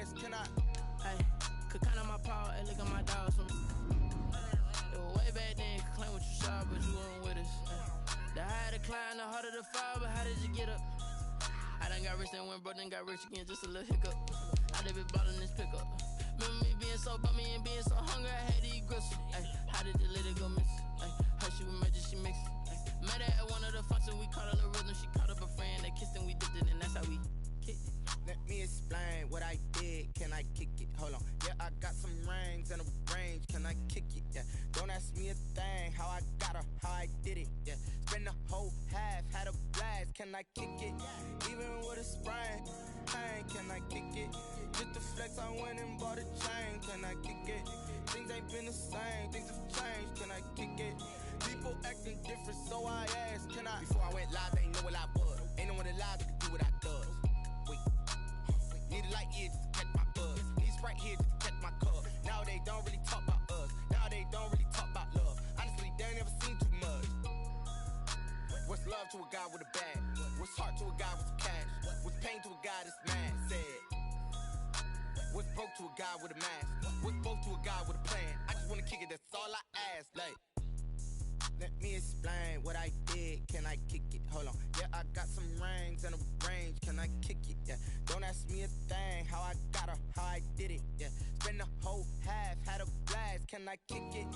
ass, can I? Hey, could count on my power, hey, look at my dogs. It was way back then, could claim what you saw, but you weren't with us. The higher the climb, the harder the fall, but how did you get up? I done got rich, then went broke, then got rich again, just a little hiccup. I done been ballin' this pickup. Remember me being so bummy and being so hungry, I had to eat gristle. Ay, how did the lady go miss? Ay, her she was magic, she mixed. Met her at one of the functions, we caught her the rhythm. She caught up a friend, they kissed and we dipped it, and that's how we kicked it. Let me explain what I did, can I kick it? Hold on, yeah, I got some rings and a range, can I kick it? Yeah, don't ask me a thing, how I got her, how I did it, yeah. Spend the whole half, had a blast, can I kick it? Even with a sprain, pain, can I kick it? Just the flex, I went and bought a chain, can I kick it? Things ain't been the same, things have changed, can I kick it? People acting different, so I asked, can I? Before I went live, they ain't know what I was. Ain't no one alive that could do what I does. Wait, need a light here just to catch my buzz. Need Sprite here just to catch my cup. Now they don't really talk about us. Now they don't really talk about love. Honestly, they ain't never seen too much. What's love to a guy with a bag? What's heart to a guy with some cash? What's pain to a guy that's mad? Said. What's broke to a guy with a mask? What's broke to a guy with a plan? I just wanna kick it, that's all I ask. Like, let me explain what I did, can I kick it? Hold on, yeah, I got some rings and a range, can I kick it? Yeah, don't ask me a thing, how I got her, how I did it? Yeah, spend the whole half, had a blast, can I kick it?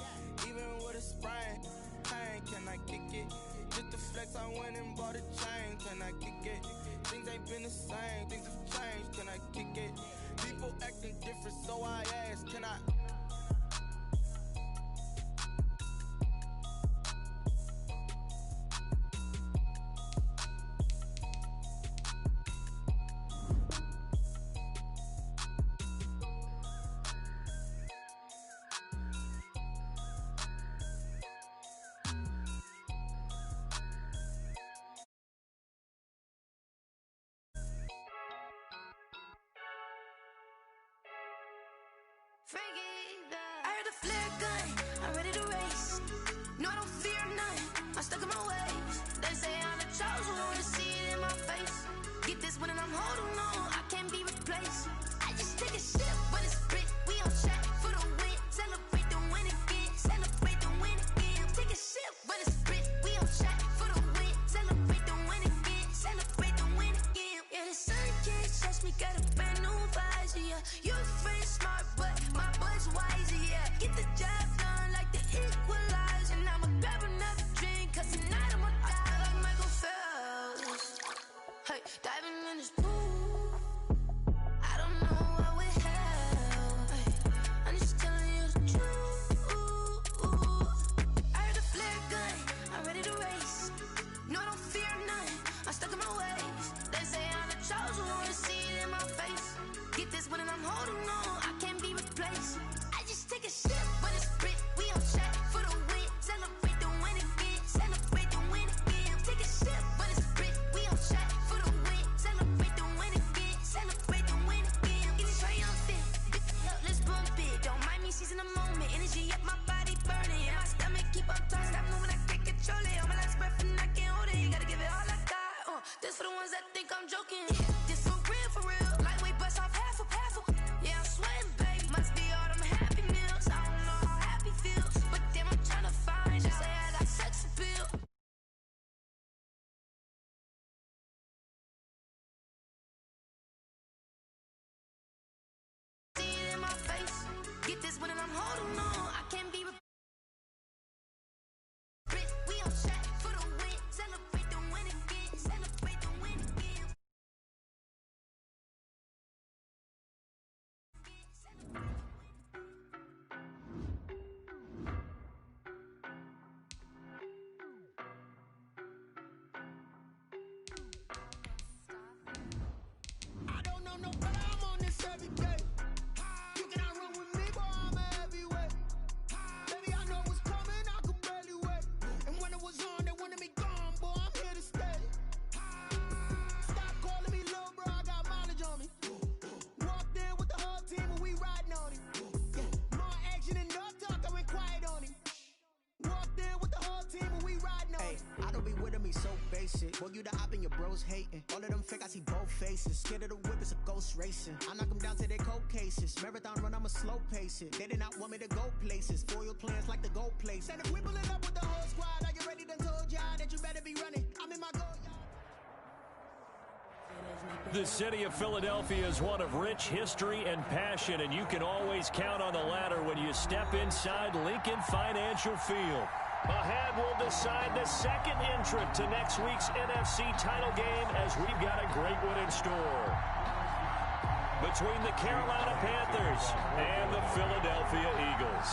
Even with a sprain, pain, can I kick it? Just the flex, I went and bought a chain, can I kick it? Things ain't been the same, things have changed, can I kick it? People acting different, so I ask, can I? I heard the flare gun, I'm ready to race. No, I don't fear none, I'm stuck in my ways. They say I'm the chosen one, to see it in my face. Get this one and I'm holding on, I can't be replaced. I just take a sip when it's split, we on track for the win. Celebrate the win again, celebrate the win again. Take a sip when it's split, we on track for the win. Celebrate the win again, celebrate the win again. Yeah, the sun can't touch me, got a brand new visor, yeah. You're friend smart, but my boy's wiser, yeah. Get the job done like the equalizer. And I'ma grab another drink, cause tonight I'ma die like Michael Phelps. Hey, diving in this pool, I don't know what we have. Hey, I'm just telling you the truth. I heard the flare gun, I'm ready to race. No, I don't fear none, I'm stuck in my ways. They say I'm the chosen one, to see it in my face. Get this one and I'm holding on, I can't be replaced. I just take a sip when it's split, we on track for the win. Celebrate the win again, celebrate the win again. Take a sip when it's split, we on track for the win. Celebrate the win again, celebrate the win again. Get it triumphant, let's bump it. Don't mind me seizing the moment, energy up my body burning. And my stomach keep on turning, stop moving, I can't control it. On my last breath and I can't hold it, you gotta give it all I got. This for the ones that think I'm joking. This for real, lightweight bust off half a. Yeah, I'm sweating, baby. Must be all them happy meals. I don't know how happy feels, but damn, I'm trying to find out. Say I got sex appeal. See it in my face. Get this one and I'm holding on. I can't be we on track for the win. Celebrate the win again. Celebrate the win again. I don't know no better, I'm on this every day. You cannot run with me, boy, I'm a heavyweight. Baby, I know what's coming, I could barely wait. And when it was on, they wanted me gone, boy, I'm here to stay. Stop calling me little bro, I got mileage on me. Walked in with the whole team and we riding on him. More action and no talk, I went quiet on him. Walked in with the whole team and we riding on him. I don't be with me so basic. Boy, you the op in your bros hating. All of them fake, I see both faces. Scared of the whip, it's a ghost racing. I knock them down to their cold cases. Marathon run, I'ma slow pace it. They did not want me to go places. Foil plans like the gold place. And if we pulling up with the whole squad, are you ready? Done told y'all that you better be running. I'm in my goal, y'all. The city of Philadelphia is one of rich history and passion, and you can always count on the latter when you step inside Lincoln Financial Field. Ahead, we'll decide the second entrant to next week's NFC title game as we've got a great one in store. Between the Carolina Panthers and the Philadelphia Eagles.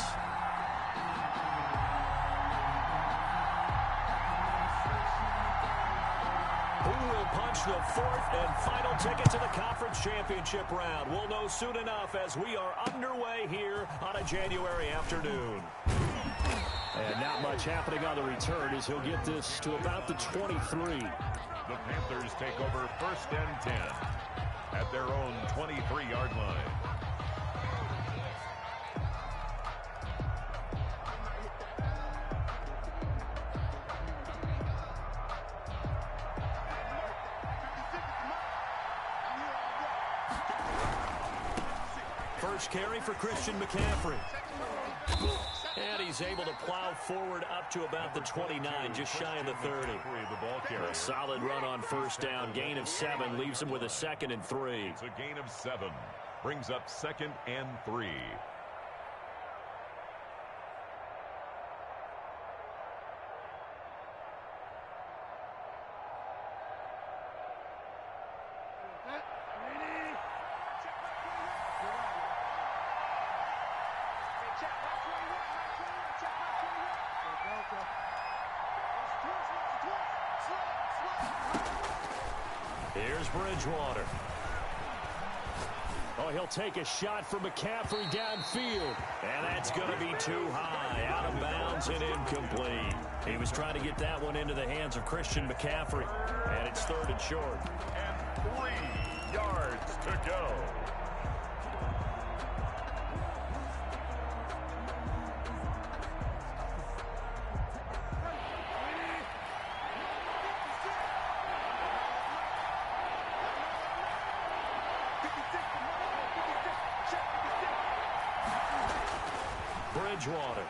Who will punch the fourth and final ticket to the conference championship round? We'll know soon enough as we are underway here on a January afternoon. And not much happening on the return as he'll get this to about the 23. The Panthers take over 1st and 10 at their own 23-yard line. First carry for Christian McCaffrey. And he's able to plow forward up to about the 29, just shy of the 30. A solid run on first down. Gain of 7 leaves him with a 2nd and 3. It's a gain of 7. Brings up 2nd and 3. Here's Bridgewater. Oh, he'll take a shot for McCaffrey downfield. And that's going to be too high. Out of bounds and incomplete. He was trying to get that one into the hands of Christian McCaffrey. And it's 3rd and short. And 3 yards to go. Bridgewater.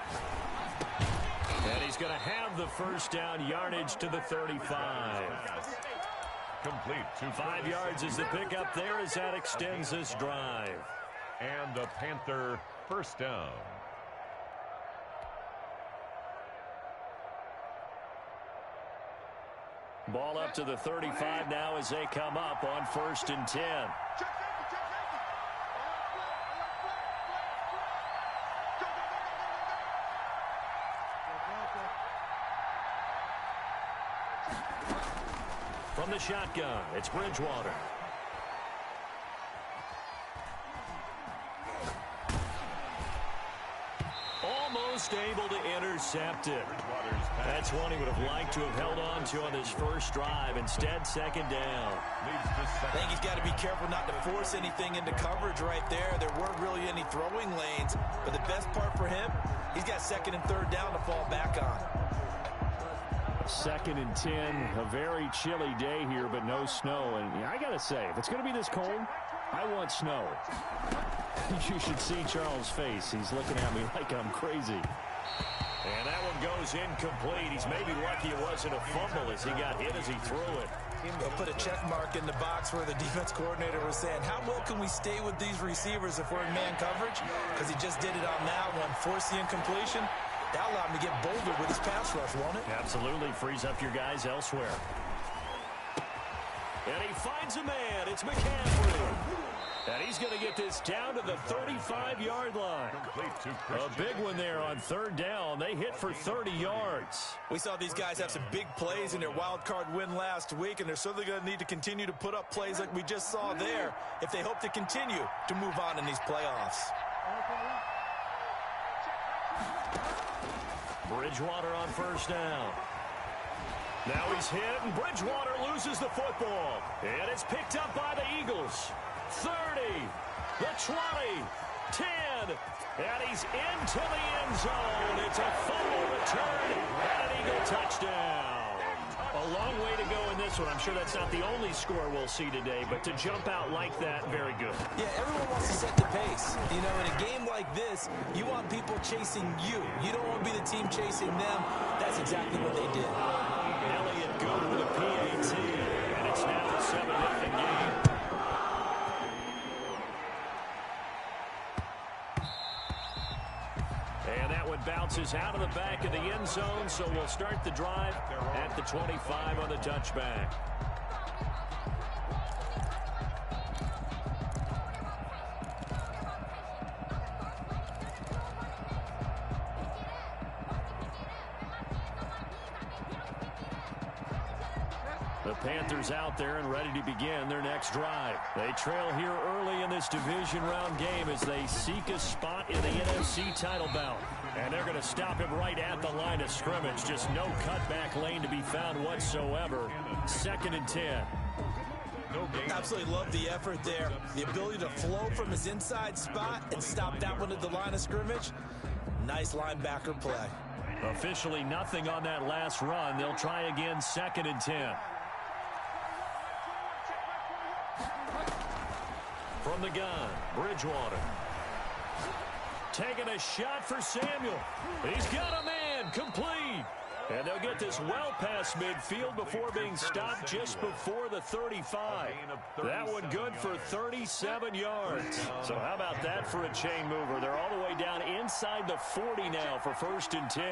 And he's going to have the first down, yardage to the 35. Complete to 5 yards is the pickup there as that extends this drive. And the Panther first down. Ball up to the 35 now as they come up on 1st and 10. From the shotgun, it's Bridgewater. Almost able to intercept it. That's one he would have liked to have held on to on his first drive. Instead, 2nd down. I think he's got to be careful not to force anything into coverage right there. There weren't really any throwing lanes. But the best part for him, he's got 2nd and 3rd down to fall back on. 2nd and 10, a very chilly day here, but no snow. And I got to say, if it's going to be this cold, I want snow. You should see Charles' face. He's looking at me like I'm crazy. And that one goes incomplete. He's maybe lucky it wasn't a fumble as he got hit as he threw it. They'll put a check mark in the box where the defense coordinator was saying, how well can we stay with these receivers if we're in man coverage? Because he just did it on that one. Force the incompletion. That allowed him to get bolder with his pass rush, won't it? Absolutely. Frees up your guys elsewhere. And he finds a man. It's McCaffrey. And he's going to get this down to the 35-yard line. A big one there on 3rd down. They hit for 30 yards. We saw these guys have some big plays in their wild card win last week, and they're certainly going to need to continue to put up plays like we just saw there if they hope to continue to move on in these playoffs. Bridgewater on 1st down. Now he's hit, and Bridgewater loses the football. And it's picked up by the Eagles. 30, the 20, 10, and he's into the end zone. It's a fumble return and an Eagle touchdown. A long way to go in this one. I'm sure that's not the only score we'll see today, but to jump out like that, very good. Yeah, everyone wants to set the pace. You know, in a game like this, you want people chasing you. You don't want to be the team chasing them. That's exactly what they did. Elliott good with a PAT, and it's now a 7-0 game. And that one bounces out of the back of the end zone, so we'll start the drive at the 25 on the touchback. The Panthers out there and ready to begin their next drive. They trail here early in this division round game as they seek a spot in the NFC title bout. And they're going to stop him right at the line of scrimmage. Just no cutback lane to be found whatsoever. 2nd and 10. Absolutely love the effort there. The ability to flow from his inside spot and stop that one at the line of scrimmage. Nice linebacker play. Officially nothing on that last run. They'll try again 2nd and 10. From the gun, Bridgewater. Taking a shot for Samuel. He's got a man, complete. And they'll get this well past midfield before being stopped just before the 35. That one good for 37 yards. So how about that for a chain mover? They're all the way down inside the 40 now for 1st and 10.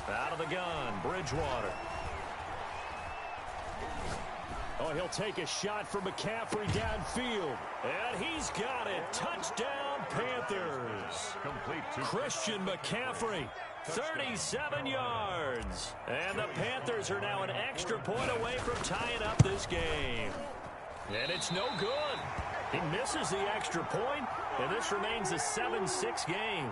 Out of the gun, Bridgewater. Oh, he'll take a shot for McCaffrey downfield. And he's got it. Touchdown, Panthers. Christian McCaffrey, 37 yards. And the Panthers are now an extra point away from tying up this game. And it's no good. He misses the extra point, and this remains a 7-6 game.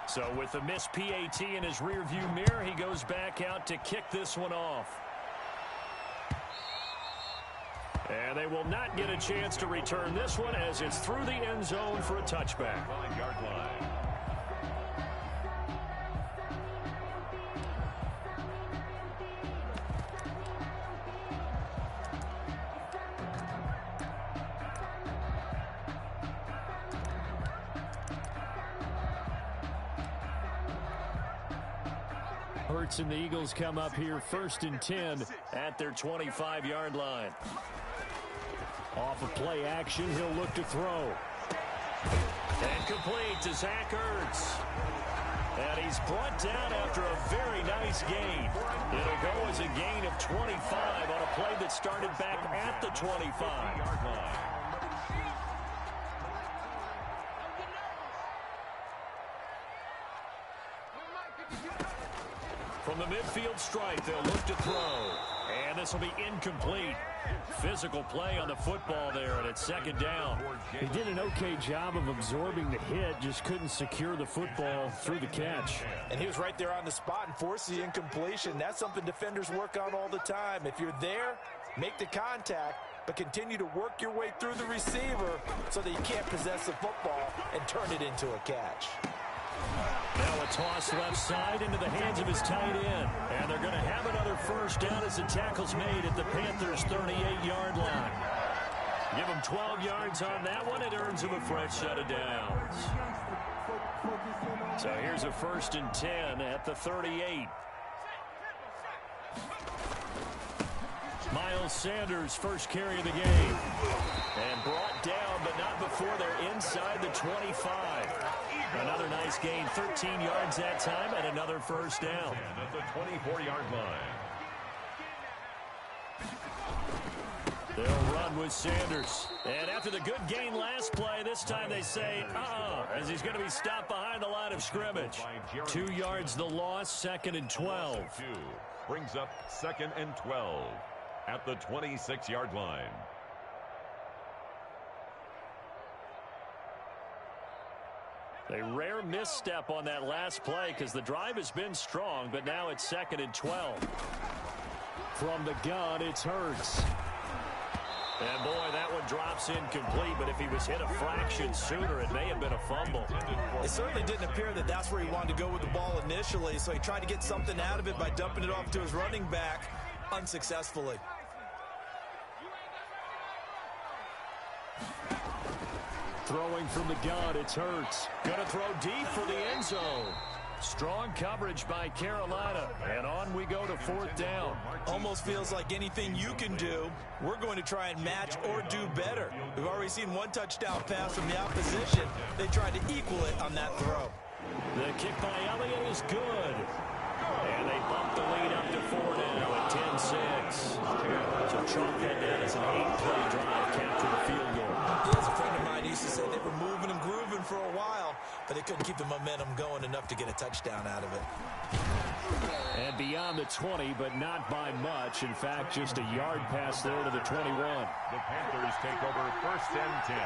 So with the missed PAT in his rearview mirror, he goes back out to kick this one off. And they will not get a chance to return this one as it's through the end zone for a touchback. 5-yard line. Hurts and the Eagles come up here 1st and 10 at their 25-yard line. Off of play action, he'll look to throw. And complete to Zach Ertz. And he's brought down after a very nice gain. It'll go as a gain of 25 on a play that started back at the 25-yard line. From the midfield stripe, they'll look to throw. And this will be incomplete. Physical play on the football there, and it's 2nd down. He did an okay job of absorbing the hit, just couldn't secure the football through the catch. And he was right there on the spot and forced the incompletion. That's something defenders work on all the time. If you're there, make the contact, but continue to work your way through the receiver so that you can't possess the football and turn it into a catch. Now a toss left side into the hands of his tight end. And they're going to have another 1st down as the tackle's made at the Panthers' 38-yard line. Give him 12 yards on that one. It earns him a fresh set of downs. So here's a 1st and 10 at the 38. Miles Sanders, first carry of the game. And brought down, but not before they're inside the 25. Another nice gain, 13 yards that time, and another 1st down. At the 24-yard line. They'll run with Sanders. And after the good gain last play, this time they say, as he's going to be stopped behind the line of scrimmage. 2 yards the loss, 2nd and 12. Brings up 2nd and 12 at the 26-yard line. A rare misstep on that last play because the drive has been strong, but now it's 2nd and 12. From the gun, it's Hurts. And boy, that one drops incomplete, but if he was hit a fraction sooner, it may have been a fumble. It certainly didn't appear that that's where he wanted to go with the ball initially, so he tried to get something out of it by dumping it off to his running back unsuccessfully. Throwing from the gun, it's Hurts. Gonna throw deep for the end zone. Strong coverage by Carolina. And on we go to 4th down. Almost feels like anything you can do, we're going to try and match or do better. We've already seen one touchdown pass from the opposition. They tried to equal it on that throw. The kick by Elliott is good. And they bump the lead up to 4 now at 10-6. So chalk that down as an 8-play drive, capture the field goal. As a friend of mine used to say, they were moving and grooving for a while, but they couldn't keep the momentum going enough to get a touchdown out of it. And beyond the 20, but not by much. In fact, just a yard pass there to the 21. The Panthers take over 1st and 10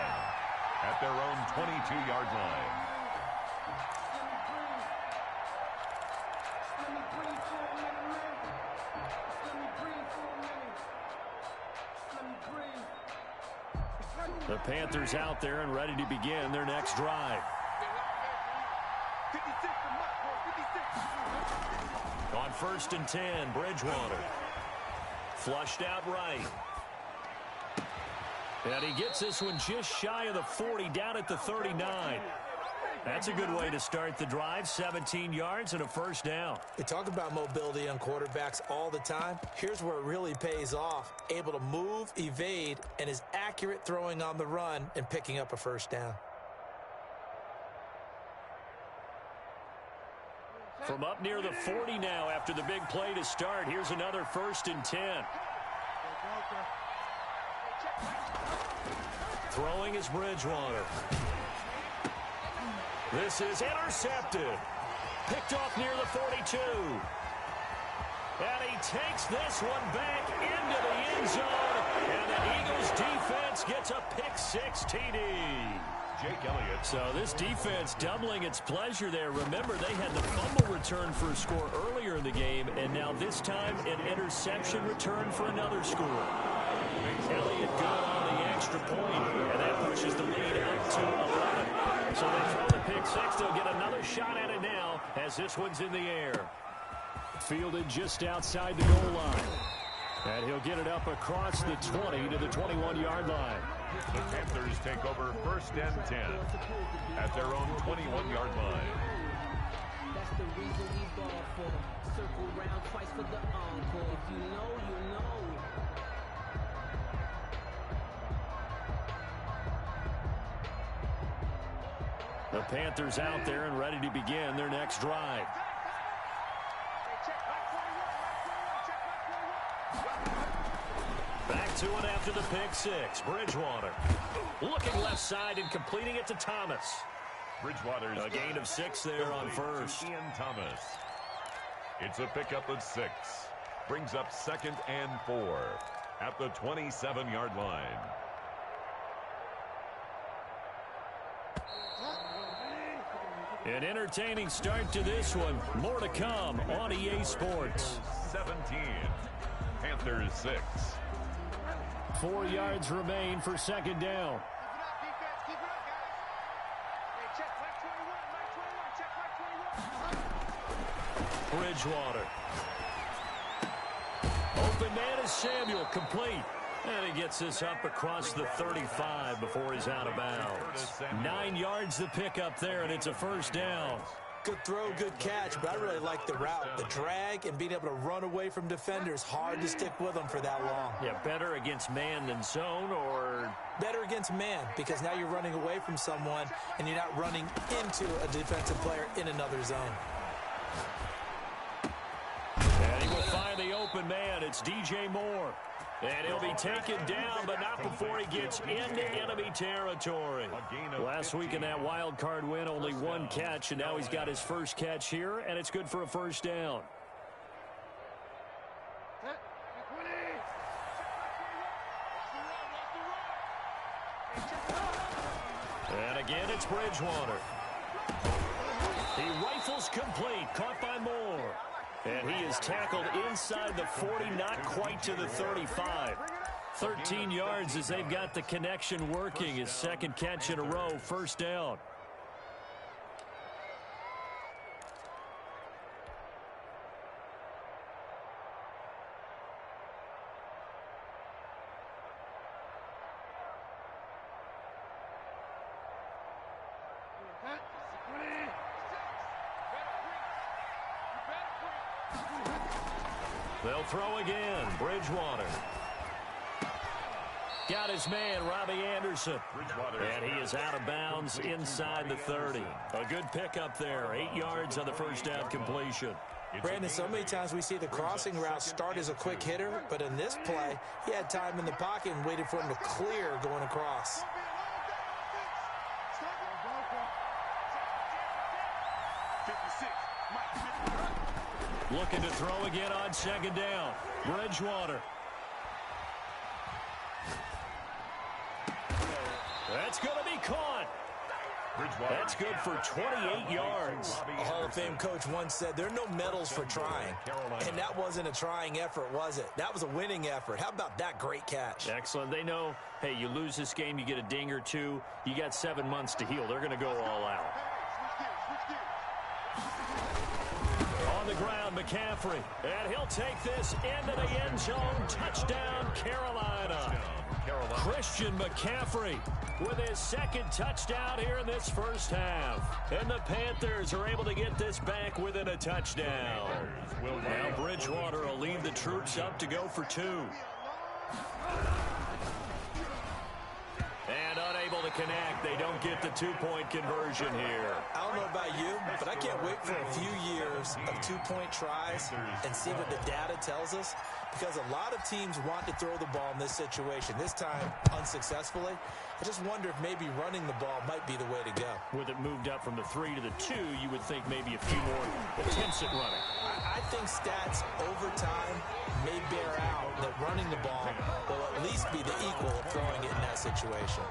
at their own 22-yard line. The Panthers out there and ready to begin their next drive. On 1st and 10, Bridgewater. Flushed out right. And he gets this one just shy of the 40, down at the 39. That's a good way to start the drive. 17 yards and a 1st down. We talk about mobility on quarterbacks all the time. Here's where it really pays off. Able to move, evade, and is accurate throwing on the run and picking up a 1st down. From up near the 40 now after the big play to start. Here's another 1st and 10. Throwing is Bridgewater. This is intercepted. Picked off near the 42. And he takes this one back into the end zone. And the Eagles defense gets a pick-6 TD. Jake Elliott. So this defense doubling its pleasure there. Remember, they had the fumble return for a score earlier in the game, and now this time an interception return for another score. Elliott good on the extra point, and that pushes the lead up to 11. So they throw the pick-6. They'll get another shot at it now as this one's in the air. Fielded just outside the goal line. And he'll get it up across the 20 to the 21-yard line. The Panthers take over 1st and 10 at their own 21-yard line. That's the reason we ball for. Circle round twice for the encore. If you know, you know. The Panthers out there and ready to begin their next drive. Back to it after the pick-6. Bridgewater looking left side and completing it to Thomas. Bridgewater's a gain of 6 there on 1st. Ian Thomas. It's a pickup of 6. Brings up 2nd and 4 at the 27-yard line. An entertaining start to this one. More to come on EA Sports. 17. Panthers 6. 4 yards remain for 2nd down. Bridgewater. Open man is Samuel, complete. And he gets this up across the 35 before he's out of bounds. 9 yards the pickup there, and it's a 1st down. Good throw, good catch, but I really like the route. The drag and being able to run away from defenders. Hard to stick with them for that long. Yeah, better against man than zone, or? Better against man, because now you're running away from someone, and you're not running into a defensive player in another zone. And he will find the open man. It's DJ Moore. And he'll be taken down, but not before he gets into enemy territory. Last week in that wild card win, only 1 catch, and now he's got his 1st catch here, and it's good for a 1st down. And again, it's Bridgewater. He rifles complete, caught by Moore. And he is tackled inside the 40, not quite to the 35. 13 yards as they've got the connection working. His second catch in a row, first down. They'll throw again. Bridgewater. Got his man, Robbie Anderson. And he is out of bounds inside the 30. A good pickup there. 8 yards on the first down completion. Brandon, so many times we see the crossing route start as a quick hitter, but in this play, he had time in the pocket and waited for him to clear going across. Looking to throw again on second down. Bridgewater. That's going to be caught. That's good for 28 yards. A Hall of Fame coach once said there are no medals for trying. And that wasn't a trying effort, was it? That was a winning effort. How about that great catch? Excellent. They know, hey, you lose this game, you get a ding or two. You got 7 months to heal. They're going to go all out. On the ground, McCaffrey. And he'll take this into the end zone. Touchdown, Carolina. Christian McCaffrey with his second touchdown here in this first half. And the Panthers are able to get this back within a touchdown. Now Bridgewater will lead the troops up to go for 2. And unable to connect. They don't get the 2-point conversion here. I don't know about you, but I can't wait for a few years of 2-point tries and see what the data tells us, because a lot of teams want to throw the ball in this situation. This time, unsuccessfully. I just wonder if maybe running the ball might be the way to go. With it moved up from the 3 to the 2, you would think maybe a few more attempts at running. I think stats over time may bear out that running the ball will at least be the equal of throwing it in that situation.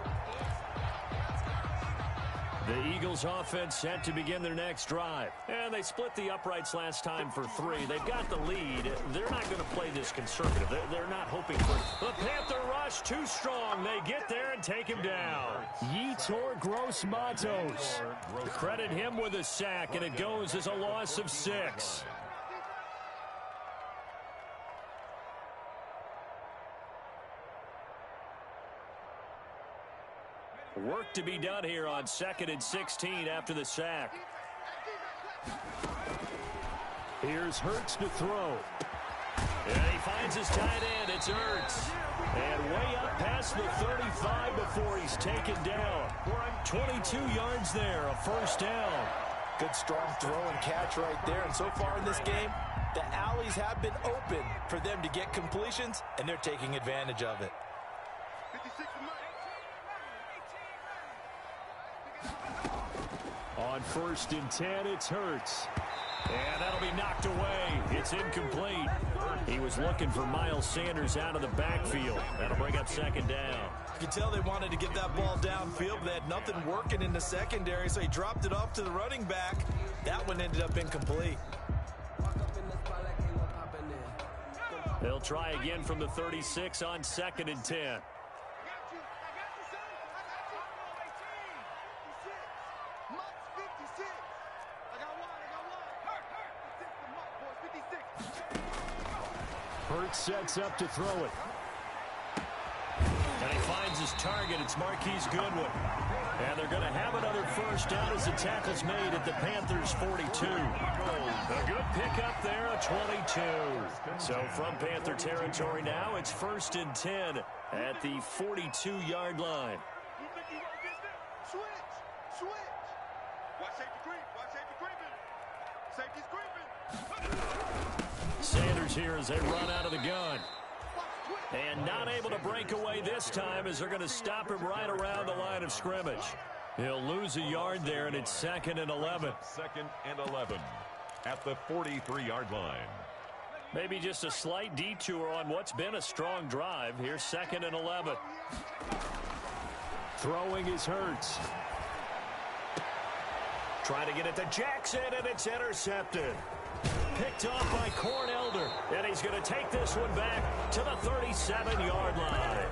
The Eagles offense set to begin their next drive. And they split the uprights last time for 3. They've got the lead. They're not going to play this conservative. They're not hoping for the Panther rush too strong. They get there and take him down. Yetur Gross-Matos. Credit him with a sack, and it goes as a loss of 6. Work to be done here on 2nd and 16 after the sack. Here's Hurts to throw. And he finds his tight end. It's Hurts. And way up past the 35 before he's taken down. 22 yards there, a first down. Good strong throw and catch right there. And so far in this game, the alleys have been open for them to get completions, and they're taking advantage of it. On 1st and 10, it's Hurts. And that'll be knocked away. It's incomplete. He was looking for Miles Sanders out of the backfield. That'll bring up 2nd down. You can tell they wanted to get that ball downfield, but they had nothing working in the secondary, so he dropped it off to the running back. That one ended up incomplete. They'll try again from the 36 on 2nd and 10. Hurts sets up to throw it. And he finds his target. It's Marquise Goodwin. And they're going to have another first down as the tackle's made at the Panthers' 42. A good pickup there, a 22. So from Panther territory now, it's 1st and 10 at the 42-yard line. Switch. Watch safety creeping. Safety's creeping. Sanders here as they run out of the gun. And not able to break away this time as they're going to stop him right around the line of scrimmage. He'll lose a yard there, and it's 2nd and 11. 2nd and 11 at the 43-yard line. Maybe just a slight detour on what's been a strong drive. Here's 2nd and 11. Throwing is Hurts. Trying to get it to Jackson, and it's intercepted. picked off by Cornelder. And he's going to take this one back to the 37-yard line.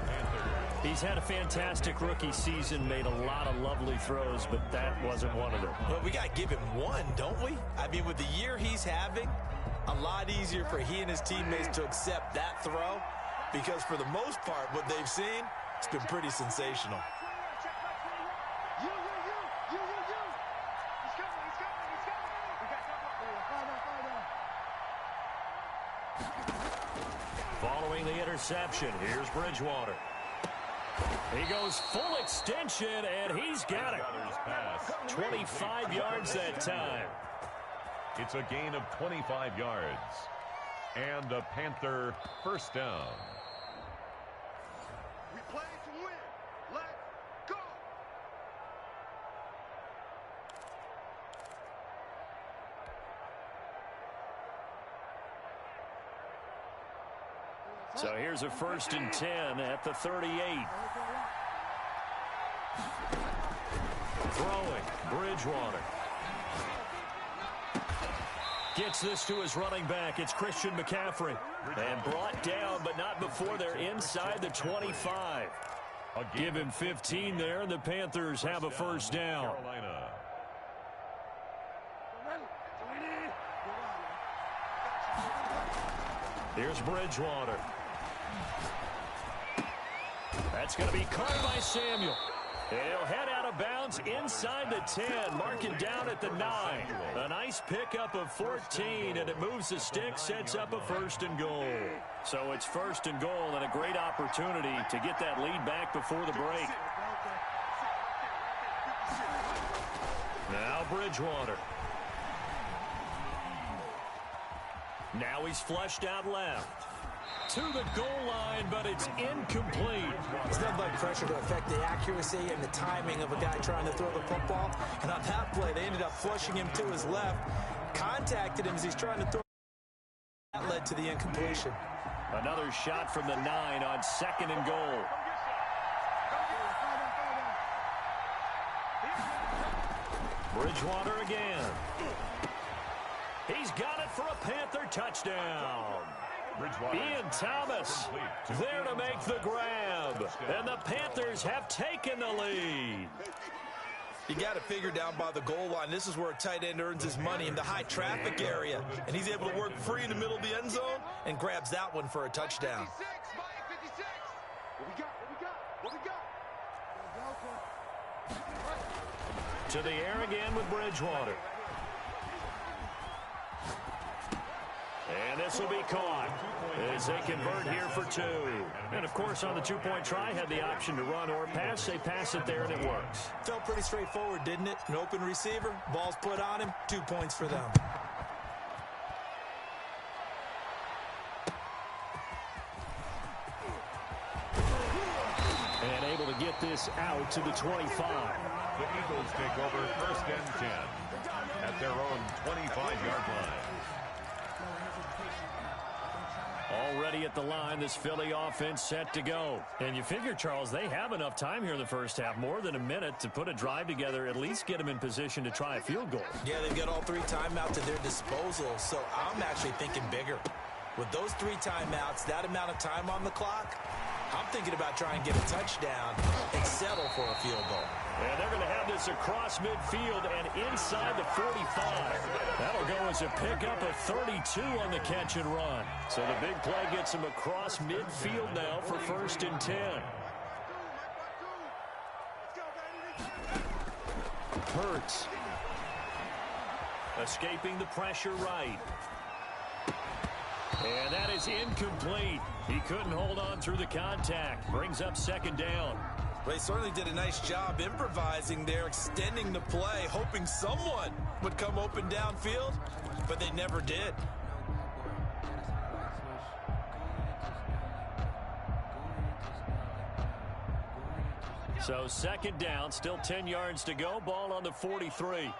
He's had a fantastic rookie season, made a lot of lovely throws, but that wasn't one of them. Well, we got to give him one, don't we? I mean, with the year he's having, a lot easier for he and his teammates to accept that throw because for the most part, what they've seen, it's been pretty sensational. Following the interception, here's Bridgewater. He goes full extension, and he's got it. 25 yards that time. It's a gain of 25 yards. And a Panther first down. We play to win. Let's go. So here's a 1st and 10 at the 38. Throwing, Bridgewater. Gets this to his running back. It's Christian McCaffrey. And brought down, but not before they're inside the 25. Give him 15 there, and the Panthers have a first down. Here's Bridgewater. That's going to be caught by Samuel. He'll head out of bounds inside the 10, marking down at the 9. A nice pickup of 14, and it moves the stick, sets up a 1st and goal. So it's 1st and goal, and a great opportunity to get that lead back before the break. Now Bridgewater. Now he's flushed out left. To the goal line, but it's incomplete. It's not like pressure to affect the accuracy and the timing of a guy trying to throw the football. And on that play, they ended up flushing him to his left, contacted him as he's trying to throw. That led to the incompletion. Another shot from the 9 on 2nd and goal. Bridgewater again. He's got it for a Panther touchdown. Ian Thomas there to make the grab. And the Panthers have taken the lead. You got to figure down by the goal line. This is where a tight end earns his money in the high traffic area. And he's able to work free in the middle of the end zone and grabs that one for a touchdown. To the air again with Bridgewater. And this will be caught as they convert here for 2. And, of course, on the 2-point try, had the option to run or pass. They pass it there, and it works. Felt pretty straightforward, didn't it? An open receiver, ball's put on him, 2 points for them. And able to get this out to the 25. The Eagles take over 1st and 10 at their own 25-yard line. Already at the line, this Philly offense set to go. And you figure, Charles, they have enough time here in the first half, more than a minute, to put a drive together, at least get them in position to try a field goal. Yeah, they've got all 3 timeouts at their disposal, so I'm actually thinking bigger. With those 3 timeouts, that amount of time on the clock, I'm thinking about trying to get a touchdown and settle for a field goal. And they're going to have this across midfield and inside the 45. That'll go as a pickup of 32 on the catch and run. So the big play gets them across midfield now for 1st and 10. Hurts. Escaping the pressure right. And that is incomplete. He couldn't hold on through the contact. Brings up 2nd down. They certainly did a nice job improvising there, extending the play, hoping someone would come open downfield, but they never did. So 2nd down, still 10 yards to go. Ball on the 43.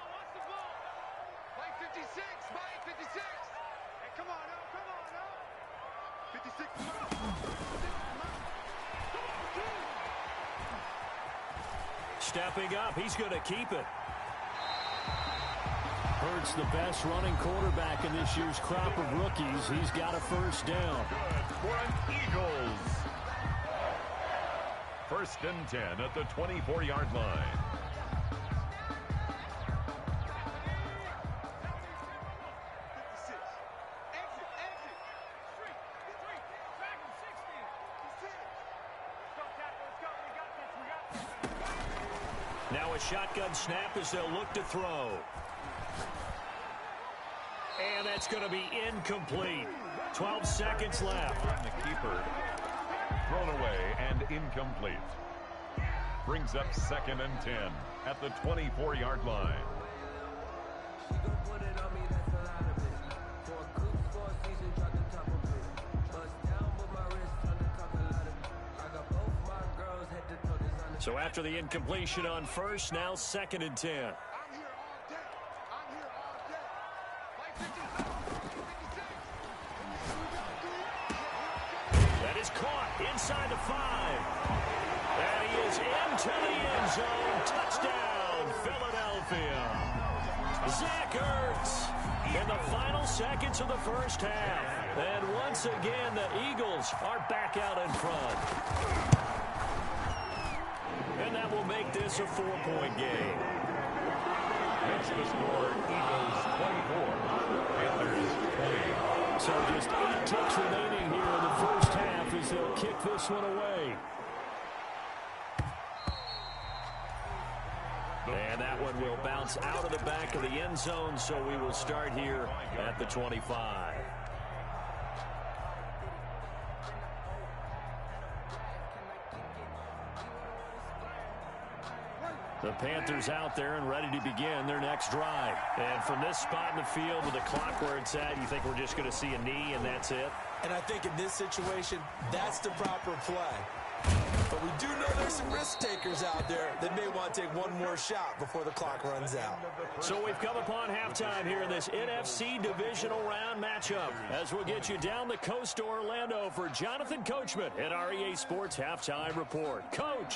Stepping up, he's going to keep it. Hurts, the best running quarterback in this year's crop of rookies. He's got a first down. Good for an Eagles. First and 10 at the 24-yard line. Now a shotgun snap as they'll look to throw. And that's going to be incomplete. 12 seconds left. The keeper thrown away and incomplete. Brings up second and 10 at the 24-yard line. So after the incompletion on first, now second and 10. That is caught inside the 5. And he is into the end zone. Touchdown, Philadelphia. Zach Ertz in the final seconds of the first half. And once again, the Eagles are back out in front. And that will make this a 4-point game. Makes the score Eagles 24, Panthers 20. So just 8 ticks remaining here in the first half as they'll kick this one away. And that one will bounce out of the back of the end zone, so we will start here at the 25. The Panthers out there and ready to begin their next drive. And from this spot in the field with the clock where it's at, you think we're just going to see a knee and that's it? And I think in this situation, that's the proper play. But we do know there's some risk takers out there that may want to take one more shot before the clock runs out. So we've come upon halftime here in this NFC divisional round matchup as we'll get you down the coast to Orlando for Jonathan Coachman at REA Sports Halftime Report. Coach!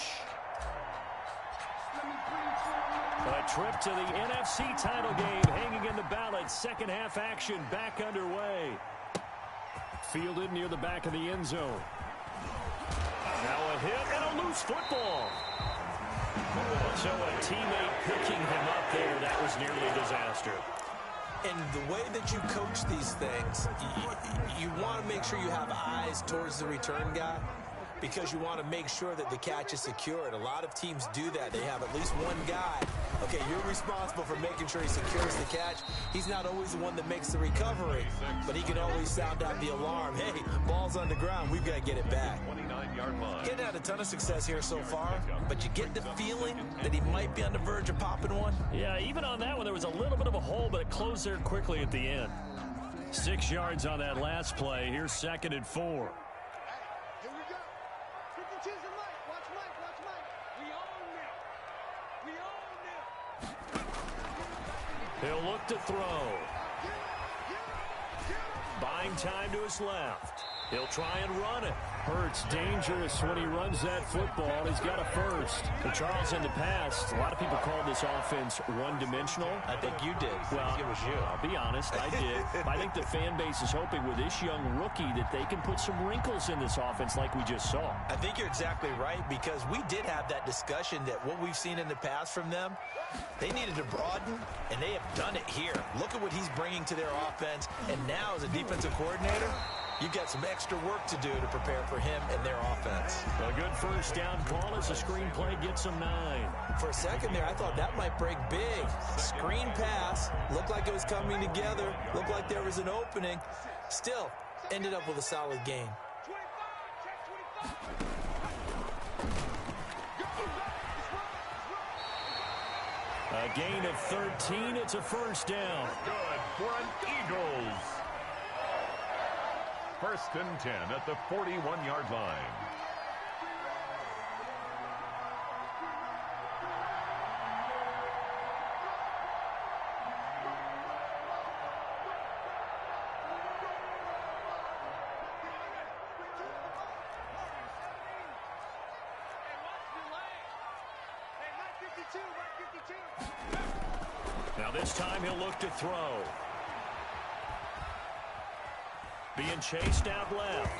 A trip to the NFC title game hanging in the balance. Second half action back underway. Fielded near the back of the end zone. Now a hit and a loose football. So a teammate picking him up there, that was nearly a disaster. And the way that you coach these things, you want to make sure you have eyes towards the return guy, because you want to make sure that the catch is secured. A lot of teams do that. They have at least one guy. Okay, you're responsible for making sure he secures the catch. He's not always the one that makes the recovery, but he can always sound out the alarm. Hey, ball's on the ground. We've got to get it back. 29-yard line. Getting had a ton of success here so far, but you get the feeling that he might be on the verge of popping one. Yeah, even on that one, there was a little bit of a hole, but it closed there quickly at the end. 6 yards on that last play. Here's second and 4. He'll look to throw. Buying time to his left. He'll try and run it. Hurts dangerous when he runs that football. He's got a first. And Charles, in the past, a lot of people called this offense one-dimensional. I think you did. Well, I think it was you. I'll be honest, I did. I think the fan base is hoping with this young rookie that they can put some wrinkles in this offense like we just saw. I think you're exactly right, because we did have that discussion that what we've seen in the past from them, they needed to broaden, and they have done it here. Look at what he's bringing to their offense, and now as a defensive coordinator, you've got some extra work to do to prepare for him and their offense. A good first down call as the screenplay gets him 9. For a second there, I thought that might break big. Screen pass, looked like it was coming together, looked like there was an opening. Still, ended up with a solid game. A gain of 13, it's a first down. Good for an Eagles. First and 10 at the 41-yard line. Now this time he'll look to throw. Being chased out left.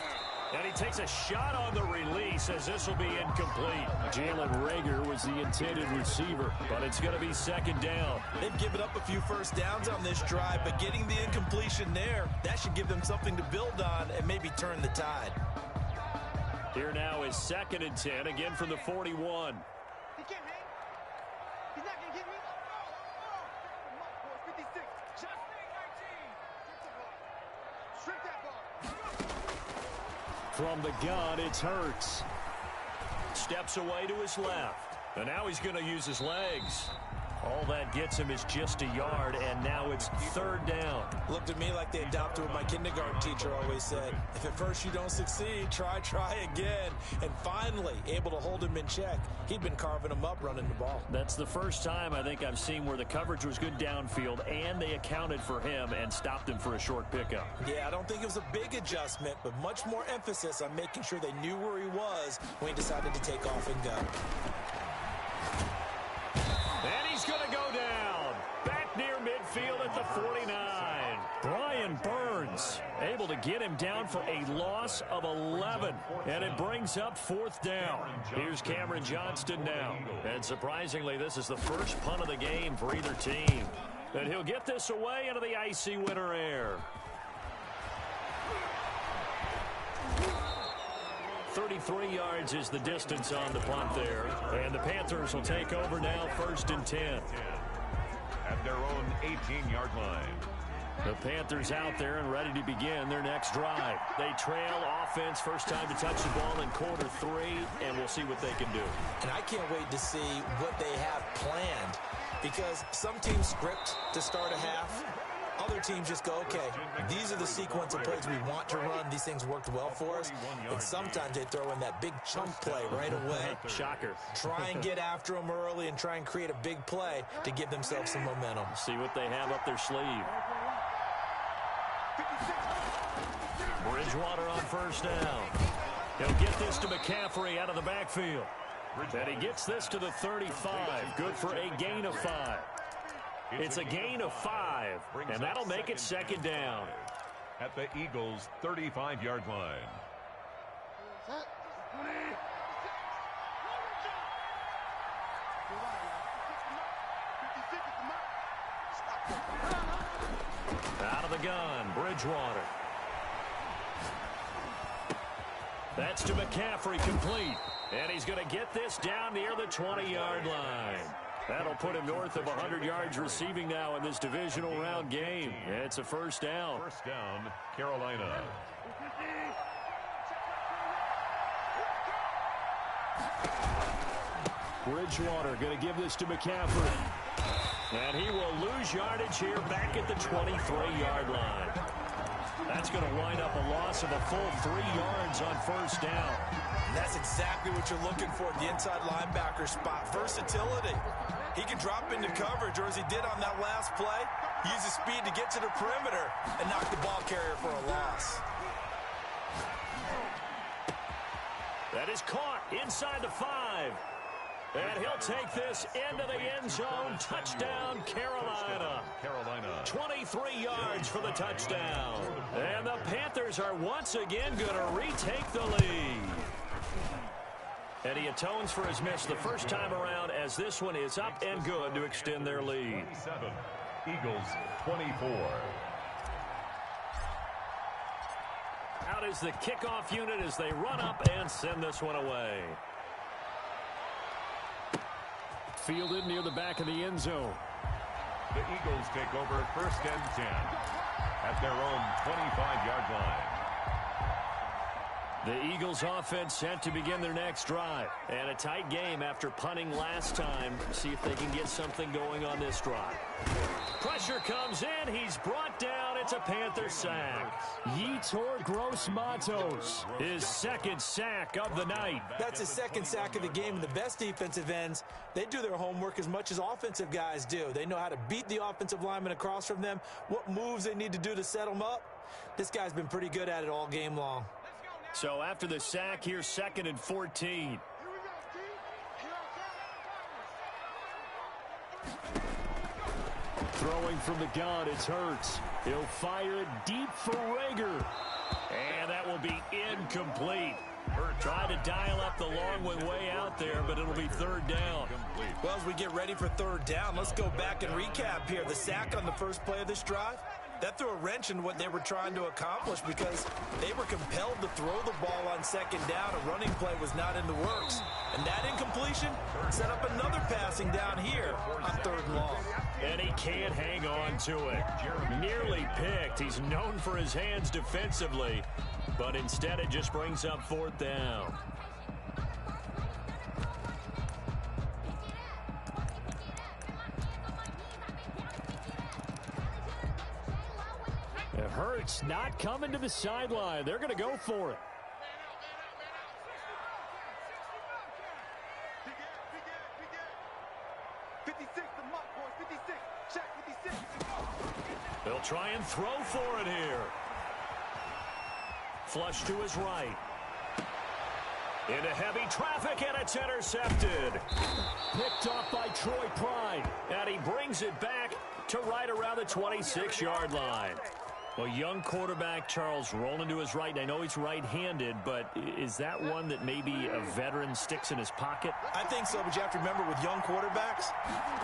And he takes a shot on the release as this will be incomplete. Jalen Reagor was the intended receiver, but it's going to be second down. They've given up a few first downs on this drive, but getting the incompletion there, that should give them something to build on and maybe turn the tide. Here now is 2nd and 10, again from the 41. He can't hang. He's not going to get me. 56. Shot 19. Strip that ball. From the gun, it's Hurts. Steps away to his left. And now he's going to use his legs. All that gets him is just a yard, and now it's 3rd down. Looked at me like they adopted what my kindergarten teacher always said. If at first you don't succeed, try again. And finally, able to hold him in check. He'd been carving him up running the ball. That's the first time I think I've seen where the coverage was good downfield, and they accounted for him and stopped him for a short pickup. Yeah, I don't think it was a big adjustment, but much more emphasis on making sure they knew where he was when he decided to take off and go. And he's going to go down. Back near midfield at the 49. Brian Burns able to get him down for a loss of 11. And it brings up 4th down. Here's Cameron Johnston now. And surprisingly, this is the first punt of the game for either team. And he'll get this away into the icy winter air. 33 yards is the distance on the punt there. And the Panthers will take over now, 1st and 10. At their own 18-yard line. The Panthers out there and ready to begin their next drive. They trail offense, first time to touch the ball in quarter 3, and we'll see what they can do. And I can't wait to see what they have planned, because some teams script to start a half. Other teams just go, okay, these are the sequence of plays we want to run. These things worked well for us. And sometimes they throw in that big chunk play right away. Shocker. Try and get after them early and try and create a big play to give themselves some momentum. See what they have up their sleeve. Bridgewater on 1st down. He'll get this to McCaffrey out of the backfield. And he gets this to the 35. Good for a gain of 5. It's a gain of 5, and that'll make it 2nd down. At the Eagles' 35-yard line. Out of the gun, Bridgewater. That's to McCaffrey, complete. And he's going to get this down near the 20-yard line. That'll put him north of 100 yards receiving now in this divisional round game. It's a 1st down. 1st down, Carolina. Bridgewater going to give this to McCaffrey. And he will lose yardage here back at the 23-yard line. That's going to wind up a loss of a full 3 yards on 1st down. And that's exactly what you're looking for at the inside linebacker spot. Versatility. He can drop into coverage, or as he did on that last play, use his speed to get to the perimeter and knock the ball carrier for a loss. That is caught inside the 5. And he'll take this into the end zone. Touchdown, Carolina. 23 yards for the touchdown. And the Panthers are once again going to retake the lead. And he atones for his miss the first time around, as this one is up and good to extend their lead. 27, Eagles 24. Out is the kickoff unit as they run up and send this one away. Fielded near the back of the end zone. The Eagles take over 1st and 10 at their own 25-yard line. The Eagles offense set to begin their next drive. And a tight game after punting last time. See if they can get something going on this drive. Pressure comes in. He's brought down. It's a Panther sack. Yetur Gross-Matos, his 2nd sack of the night. That's his 2nd sack of the game. And the best defensive ends, they do their homework as much as offensive guys do. They know how to beat the offensive lineman across from them, what moves they need to do to set them up. This guy's been pretty good at it all game long. So after the sack, here's 2nd and 14. Throwing from the gun, it's Hurts. He'll fire it deep for Rager. And that will be incomplete. Trying to dial up the long one way out there, but it'll be third down. Well, as we get ready for third down, let's go back and recap here. The sack on the first play of this drive, that threw a wrench in what they were trying to accomplish because they were compelled to throw the ball on second down. A running play was not in the works. And that incompletion set up another passing down here on third and long. And he can't hang on to it. Nearly picked. He's known for his hands defensively, but instead it just brings up fourth down. It hurts not coming to the sideline. They're going to go for it. They'll try and throw for it here. Flush to his right. Into heavy traffic, and it's intercepted. Picked off by Troy Pride, and he brings it back to right around the 26-yard line. Well, young quarterback Charles rolling to his right, and I know he's right-handed, but is that one that maybe a veteran sticks in his pocket? I think so, but you have to remember with young quarterbacks,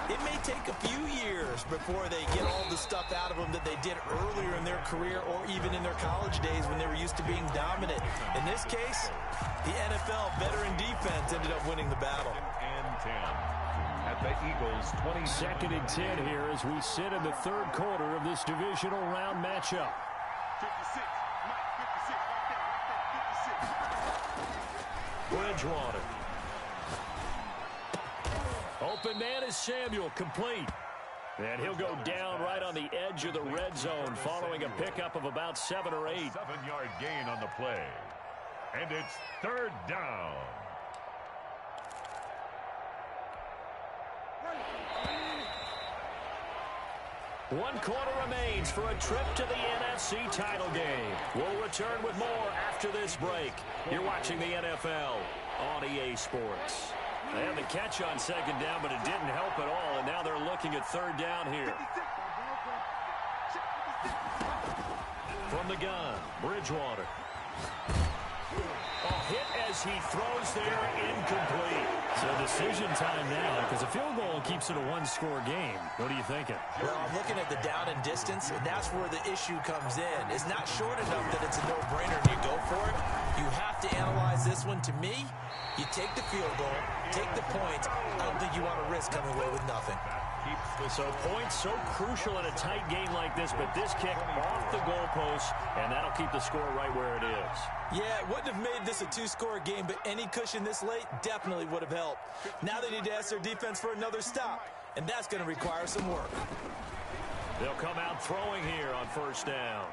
it may take a few years before they get all the stuff out of them that they did earlier in their career or even in their college days when they were used to being dominant. In this case, the NFL veteran defense ended up winning the battle. And 10 at the Eagles' 20. Second and 10 here as we sit in the third quarter of this divisional round matchup. 56, Mike, 56, Bridgewater. Open man is Samuel, complete. And he'll go down right on the edge of the red zone following a pickup of about 7 or 8. 7-yard gain on the play. And it's third down. One quarter remains for a trip to the NFC title game. We'll return with more after this break. You're watching the NFL on EA Sports. They had the catch on second down, but it didn't help at all, and now they're looking at third down here. From the gun, Bridgewater. A hit as he throws there, incomplete. So decision time now, because a field goal keeps it a one-score game. What are you thinking? Well, I'm looking at the down and distance, and that's where the issue comes in. It's not short enough that it's a no-brainer and you go for it. You have to analyze this one. To me, you take the field goal, take the points. I don't think you want to risk coming away with nothing. So points so crucial in a tight game like this, but this kick off the goalpost, and that'll keep the score right where it is. Yeah, it wouldn't have made this a two-score game, but any cushion this late definitely would have helped. Now they need to ask their defense for another stop, and that's going to require some work. They'll come out throwing here on first down.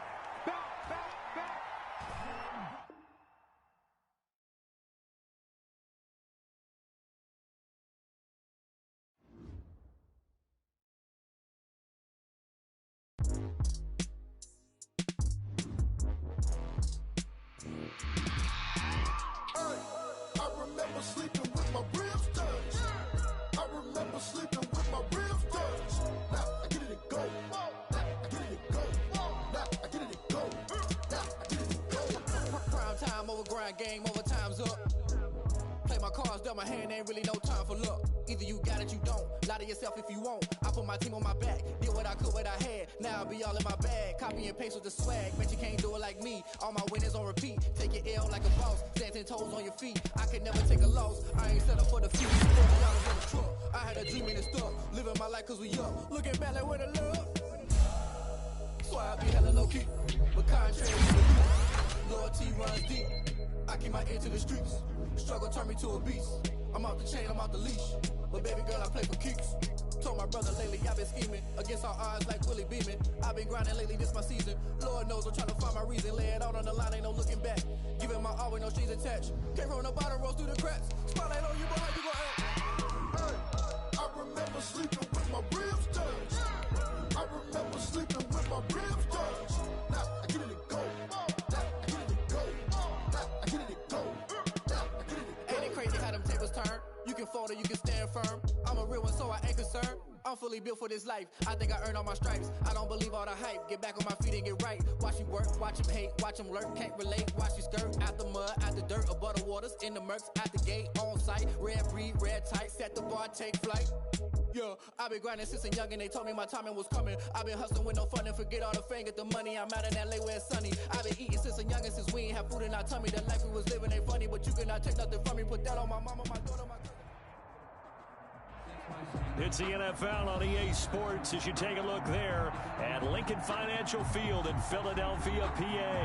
Sleeping with my ribs touched. I remember sleeping with my ribs touched. Now I get it and go. Now I get it and go. Now I get it and go. Now I get it and go. Prime time over grind game, over time's up. Play my cards, dealt my hand, ain't really no time for luck. Either you got it, you don't. Lie to yourself if you won't. I put my team on my back, did what I could, what I had. Now I'll be all in my bag, copy and paste with the swag. Bet you can't do it like me. All my winners on repeat. Take your L like a boss, stand 10 toes on your feet. I can never take a loss. I ain't set up for the few. $40 in the truck. I had a dream and it stuck. Living my life cause we up. Looking back like where the love. So I be hella low key. But contrary to the youth, loyalty runs deep. I keep my ear to the streets. Struggle turned me to a beast. I'm off the chain, I'm off the leash. But baby girl, I play for keeps. Told my brother lately, I've been scheming against all odds like Willie Beeman. I've been grinding lately, this my season. Lord knows I'm trying to find my reason. Lay it out on the line, ain't no looking back. Giving my all with no strings attached. Came from the bottom, rose through the cracks. Spotlight on you, boy, how you gon' act? Hey, I remember sleeping with my ribs touched. I remember sleeping with my ribs touched. Now I get it and go. Now I get it and go. Now I get it and go. Now I get it and go. Ain't it crazy how them tables turn? You can fold or you can stand firm. I'm a real one, so I ain't concerned. I'm fully built for this life. I think I earned all my stripes. I don't believe all the hype. Get back on my feet and get right. Watch him work, watch him hate, watch him lurk. Can't relate, watch him skirt. Out the mud, out the dirt, above the waters, in the murks, out the gate, on site. Red breed, red tight, set the bar, take flight. Yeah, I've been grinding since a youngin', they told me my timing was coming. I've been hustling with no fun and forget all the fame, get the money. I'm out in LA where it's sunny. I've been eating since a youngin', since we ain't have food in our tummy. The life we was living ain't funny, but you cannot take nothing from me. Put that on my mama, my daughter, my... It's the NFL on EA Sports as you take a look there at Lincoln Financial Field in Philadelphia, PA.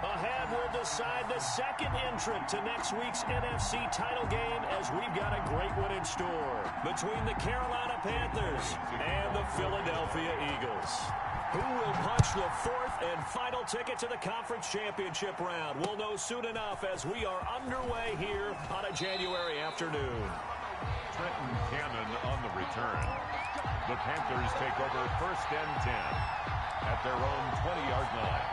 A hand will decide the second entrant to next week's NFC title game as we've got a great one in store between the Carolina Panthers and the Philadelphia Eagles. Who will punch the fourth and final ticket to the conference championship round? We'll know soon enough as we are underway here on a January afternoon. Trenton Cannon on the return. The Panthers take over 1st and 10 at their own 20-yard line.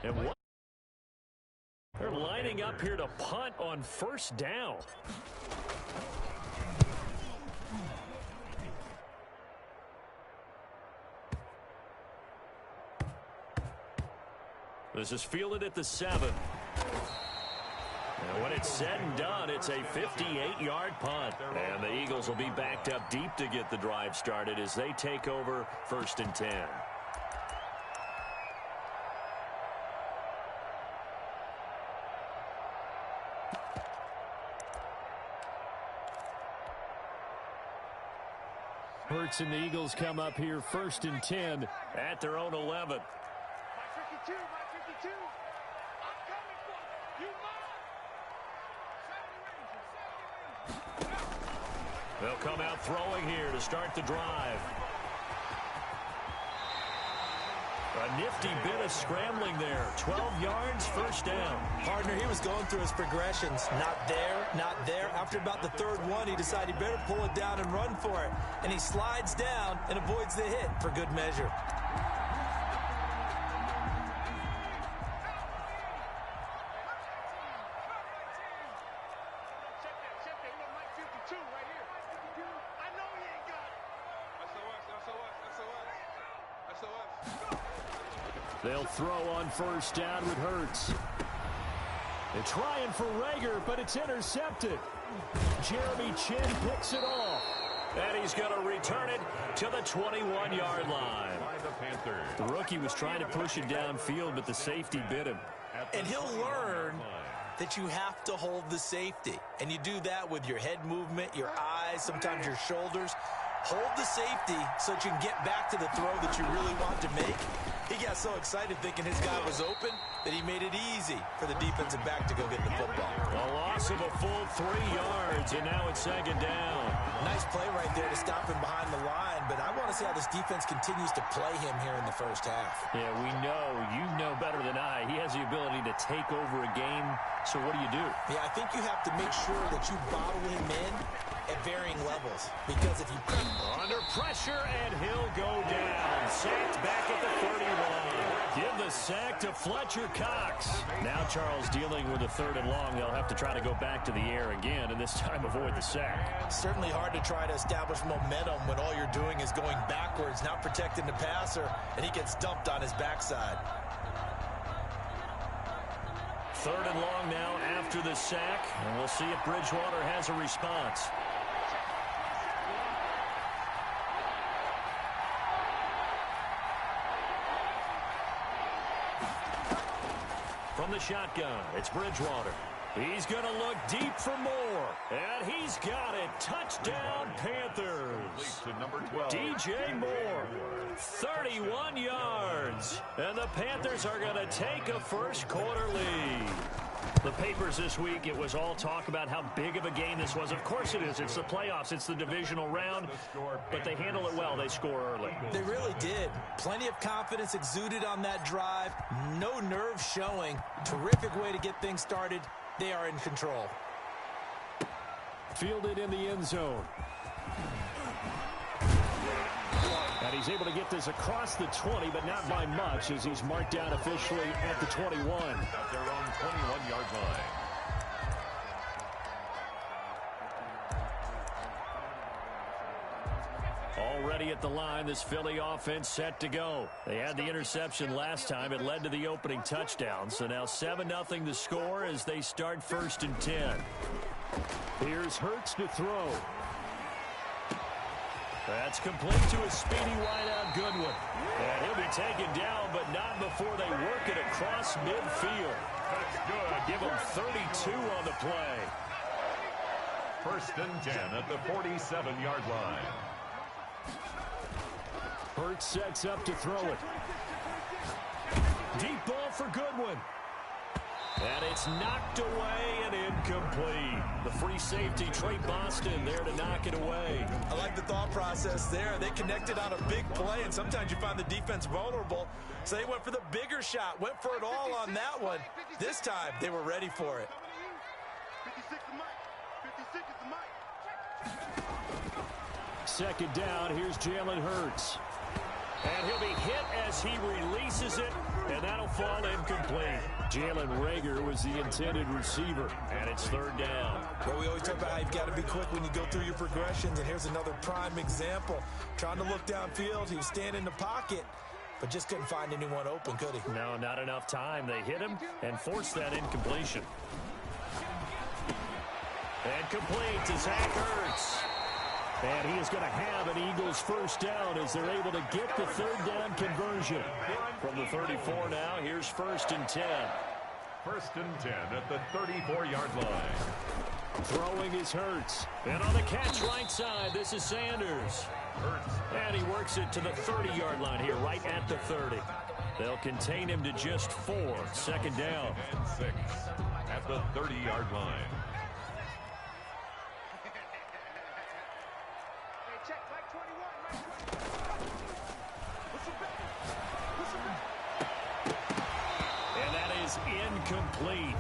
And what? They're lining up here to punt on 1st down. This is fielded at the 7. And when it's said and done, it's a 58-yard punt. And the Eagles will be backed up deep to get the drive started as they take over 1st and 10. Hurts and the Eagles come up here 1st and 10 at their own 11. They'll come out throwing here to start the drive. A nifty bit of scrambling there. 12 yards, 1st down. Partner, he was going through his progressions. Not there, not there. After about the 3rd one, he decided he better pull it down and run for it. And he slides down and avoids the hit for good measure. They'll throw on 1st down with Hurts. They're trying for Rager, but it's intercepted. Jeremy Chin picks it off. And he's going to return it to the 21-yard line. The rookie was trying to push it downfield, but the safety bit him. And he'll learn that you have to hold the safety. And you do that with your head movement, your eyes, sometimes your shoulders. Hold the safety so that you can get back to the throw that you really want to make. He got so excited thinking his guy was open that he made it easy for the defensive back to go get the football. A loss of a full 3 yards, and now it's 2nd down. Nice play right there to stop him behind the line, but I want to see how this defense continues to play him here in the 1st half. Yeah, we know. You know better than I. He has the ability to take over a game, so what do you do? Yeah, I think you have to make sure that you bottle him in at varying levels, because if you... Under pressure, and he'll go down. Sacked back at the 31. Give the sack to Fletcher Cox. Now Charles dealing with a 3rd and long. They'll have to try to go back to the air again, and this time avoid the sack. Certainly hard to try to establish momentum when all you're doing is going backwards, not protecting the passer, and he gets dumped on his backside. 3rd and long now after the sack, and we'll see if Bridgewater has a response. From the shotgun, it's Bridgewater. He's going to look deep for more. And he's got it. Touchdown, Panthers. To number 12. DJ Moore, 31 yards. And the Panthers are going to take a 1st quarter lead. The papers this week, it was all talk about how big of a game this was. Of course it is. It's the playoffs. It's the divisional round. But they handle it well. They score early. They really did. Plenty of confidence exuded on that drive. No nerve showing. Terrific way to get things started. They are in control. Fielded in the end zone. he's able to get this across the 20, but not by much as he's marked down officially at the 21. At their own 21-yard line. Already at the line, this Philly offense set to go. They had the interception last time. It led to the opening touchdown. So now 7-0 the score as they start 1st and 10. Here's Hurts to throw. That's complete to a speedy wideout Goodwin. And he'll be taken down, but not before they work it across midfield. That's good. Give him 32 on the play. 1st and 10 at the 47-yard line. Hurts sets up to throw it. Deep ball for Goodwin. And it's knocked away and incomplete. The free safety, Trey Boston, there to knock it away. I like the thought process there. They connected on a big play, and sometimes you find the defense vulnerable. So they went for the bigger shot, went for it all on that one. This time, they were ready for it. 56 is Mike. 56 is Mike. 2nd down, here's Jalen Hurts. And he'll be hit as he releases it, and that'll fall incomplete. Jalen Reagor was the intended receiver, and it's 3rd down. Well, we always talk about how you've got to be quick when you go through your progressions, and here's another prime example. Trying to look downfield, he was standing in the pocket, but just couldn't find anyone open, could he? No, not enough time. They hit him and forced that incompletion. And complete to Zach Ertz. And he is going to have an Eagles 1st down as they're able to get the 3rd down conversion. From the 34 now, here's 1st and 10. 1st and 10 at the 34-yard line. Throwing is Hurts. And on the catch right side, this is Sanders. Hurts. And he works it to the 30-yard line here, right at the 30. They'll contain him to just 4. 2nd down. And 6 at the 30-yard line. Incomplete.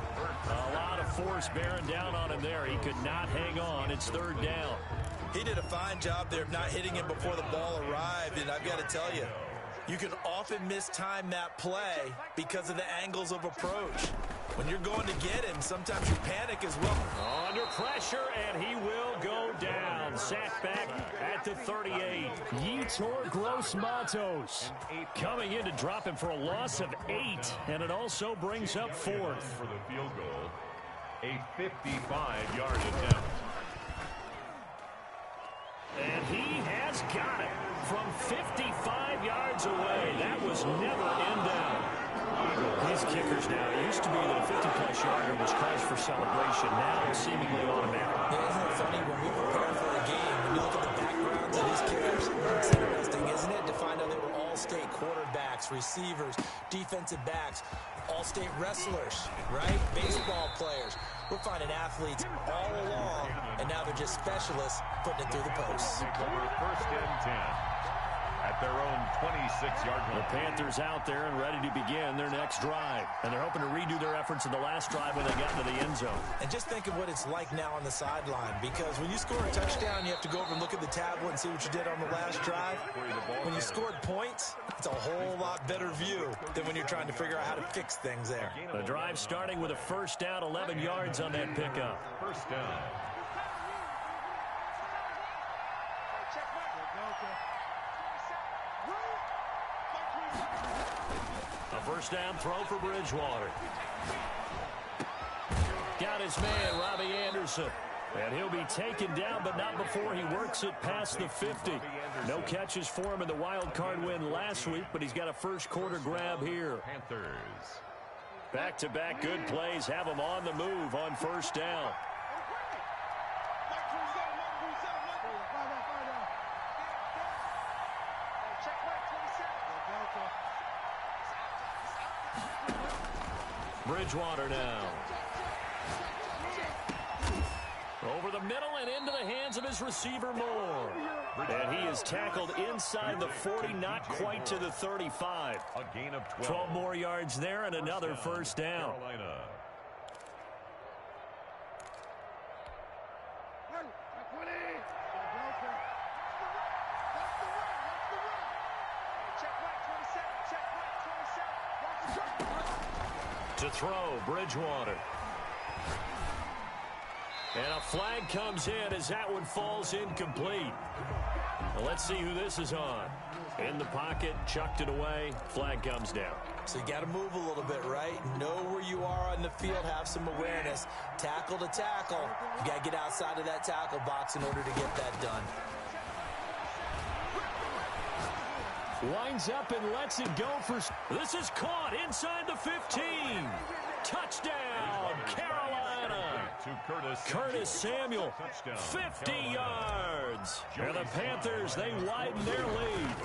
A lot of force bearing down on him there. He could not hang on. It's 3rd down. He did a fine job there of not hitting him before the ball arrived, and I've got to tell you, you can often mistime that play because of the angles of approach. When you're going to get him, sometimes you panic as well. Under pressure, and he will go down. Sacked back at the 38. Yetur Gross-Matos coming in to drop him for a loss of 8, and it also brings up 4th. For the field goal, a 55-yard attempt. And he has got it from 55 yards away. That was never in doubt. These kickers now, it used to be that a 50-plus yarder was cause for celebration. Now it's seemingly automatic. Yeah, isn't it funny when we prepare for a game, when you look at the backgrounds of these kickers, it's interesting, isn't it, to find out they were all-state quarterbacks, receivers, defensive backs, all-state wrestlers, right? Baseball players. We're finding athletes all along, and now they're just specialists putting it through the posts. 1st and 10 at their own 26-yard line. The Panthers out there and ready to begin their next drive. And they're hoping to redo their efforts in the last drive when they got into the end zone. And just think of what it's like now on the sideline, because when you score a touchdown, you have to go over and look at the tablet and see what you did on the last drive. When you scored points, it's a whole lot better view than when you're trying to figure out how to fix things there. The drive starting with a 1st down, 11 yards on that pickup. 1st down. A 1st down throw for Bridgewater. Got his man, Robbie Anderson. And he'll be taken down, but not before he works it past the 50. No catches for him in the wild card win last week, but he's got a first-quarter grab here. Panthers. Back-to-back good plays have him on the move on 1st down. Bridgewater now. Over the middle and into the hands of his receiver Moore. And he is tackled inside the 40, not quite to the 35. A gain of 12 more yards there and another 1st down. Carolina. To throw, Bridgewater. And a flag comes in as that one falls incomplete. Well, let's see who this is on. In the pocket, chucked it away, flag comes down. So you got to move a little bit, right? Know where you are on the field, have some awareness. Tackle to tackle. You got to get outside of that tackle box in order to get that done. Winds up and lets it go for... This is caught inside the 15. Touchdown, Carolina. Curtis Samuel, 50 yards. And the Panthers, they widen their lead.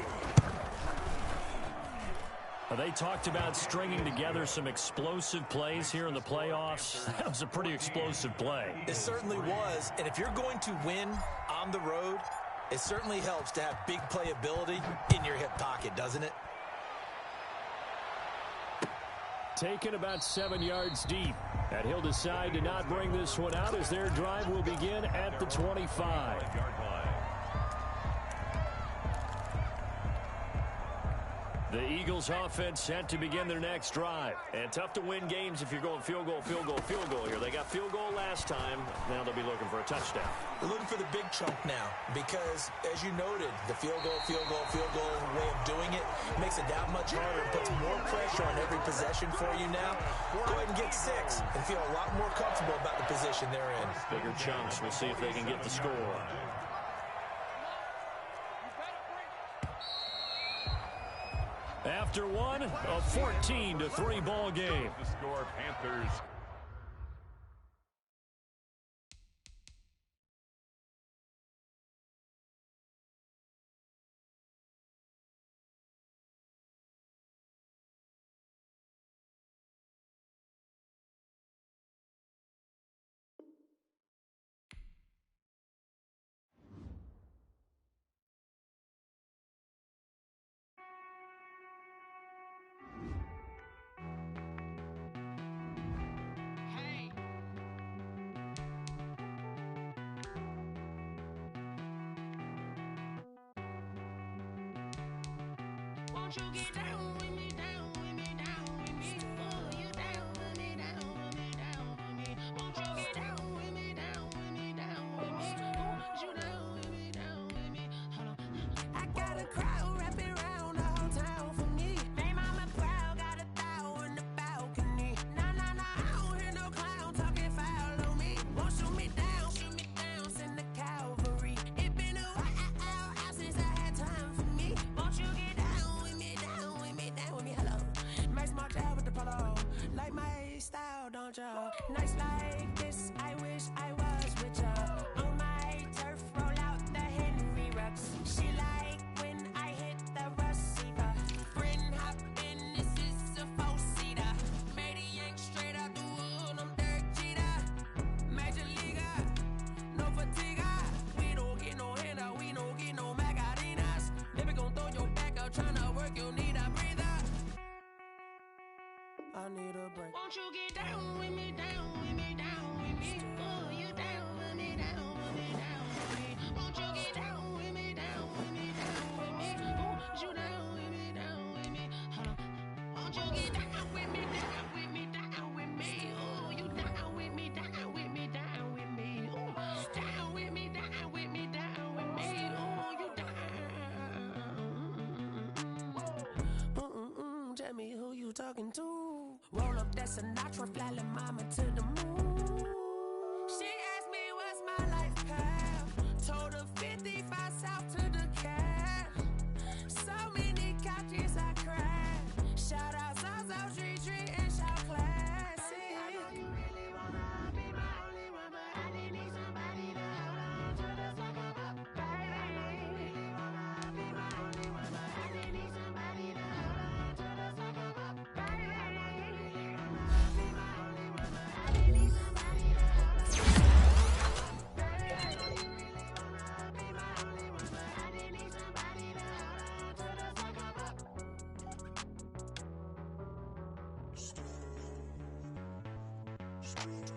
They talked about stringing together some explosive plays here in the playoffs. That was a pretty explosive play. It certainly was. And if you're going to win on the road, it certainly helps to have big playability in your hip pocket, doesn't it? Taken about 7 yards deep. And he'll decide to not bring this one out as their drive will begin at the 25. The Eagles offense set to begin their next drive. And tough to win games if you're going field goal, field goal, field goal here. They got field goal last time. Now they'll be looking for a touchdown. They're looking for the big chunk now because, as you noted, the field goal way of doing it makes it that much harder and puts more pressure on every possession for you now. Go ahead and get 6 and feel a lot more comfortable about the position they're in. Bigger chunks. We'll see if they can get the score. After one, a 14-3 ball game. The score, Panthers. Won't you get down with me, down with me, down with me? Oh, you down with me, down with me, down with me. Won't you get down with me, down with me, down with me? Oh, you down with me, down with me? Hold on. I got a crowd wrapping around the whole town for me. They mama proud, got a thou in the balcony. Nah, I don't hear no clown talking foul on me. Won't shoot me down, send the cavalry. It been a while since I had time for me. Won't you get down with me, down with me, down with me? Hello. Nice march out with the polo. Like my style, don't ya? Nice like this, I wish I was with ya. On my turf, roll out the Henry Rux. She like when I hit the receiver. Bryn hop in, this is a four-seater. Made a yank straight out the wood, I'm Derek Jeter. Major leaguer, no fatigue. We don't get no handout, we don't get no Magarinas. Never gon' throw your back out, tryna work, you need a breather. I need a break. Won't you get down with me, down with me, down with me? Oh, you down with me, down with me, down with me? Won't you get down with me, down with me, down with me? Oh, you down with me, down with me? Hold on. Won't you get down with me, down with me, down with me? Oh, you down with me, down with me, down with me? Oh, down with me, down with me, down with me? Oh, you down. Tell me who you talking to. Roll up that Sinatra, fly la mama to the moon. She asked me what's my life path. Told her 55 south to the cat. So many couches I crashed. Shout out South Street and shout classic. I know you really wanna be my only one, but I didn't need somebody to hold on to the fuck up, baby. I know you really wanna be my only one, but I didn't need somebody to hold on to the fuck up, baby. I know you really wanna be my only one, but I didn't need somebody to hold on to the fuck up, baby. I know you really wanna be my only one, but I didn't need somebody to hold on to the fuck up. Sweet